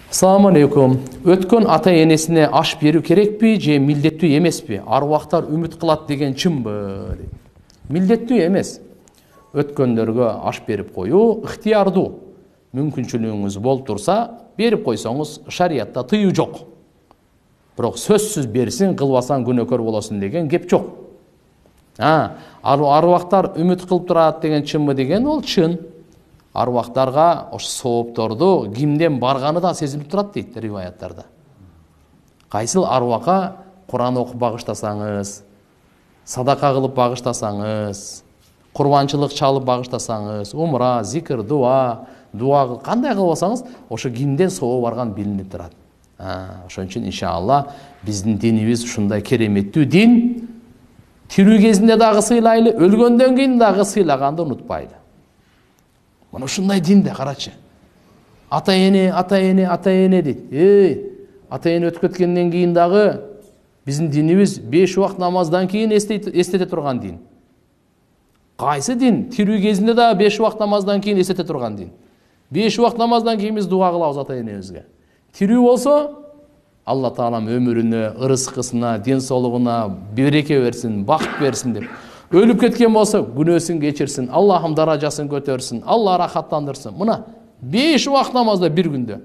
Assalamu алейкум. Өткөн ата энесине аш берүү керекпи же милдеттүү эмеспи? Арбактар үмүт кылат деген чынбы? Милдеттүү эмес. Өткөндөргө аш берип коюу ыктыярдуу. Мүмкүнчүлүгүңүз болуп турса, берип койсоңуз шариятта тыюу жок. Бирок сөзсүз берсин, кылбасаң күнөөкөр болосуң деген кеп жок. Арбактар үмүт кылып турат деген чынбы деген ол чын. Арбактарга ошо соопторду кимден барганы да сезилип турат дейт риваяттарда. Кайсыл арбакка Куран окуп багыштасаңыз, садака кылып багыштасаңыз, курбанчылык чалып багыштасаңыз, умра, зикр, дуа кандай кылбасаңыз, ошо кимден соо барган билинип турат. Ошон үчүн иншалла биздин динибиз ушундай кереметтүү дин. Тирүү кезинде дагы сыйлайлы, өлгөндөн кийин дагы сыйлаганды унутпайлы. Мына ушундай динде карачы. Ата эне дейт. Ата эне өтүп кеткенден кийин дагы биздин динибиз 5 убакыт намаздан кийин эстете турган дин. Кайсы дин? Тирүү кезинде дагы 5 убакыт намаздан кийин эстете турган дин. 5 убакыт намаздан кийин биз дуа кылабыз ата энебизге. Тирүү болсо Алла Таалам өмүрүнө, ырыскысына, ден соолугуна береке берсин, бакыт берсин деп. Өлүп кеткен болсо күнөөсүн кечирсин, Аллахым даражасын көтөрсүн, Алла рахаттандырсын. Мына 5 убакыт намазда бир күндө.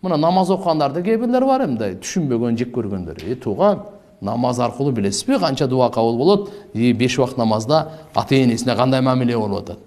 Мына намаз окугандарда кээ бирлер бар эмне, түшүнбөгөн, жек көргөндөр. Тууган, намаз аркылуу билесизби канча дуа кабыл болот? 5 убакыт намазда ата энесине кандай мамиле болуп атат?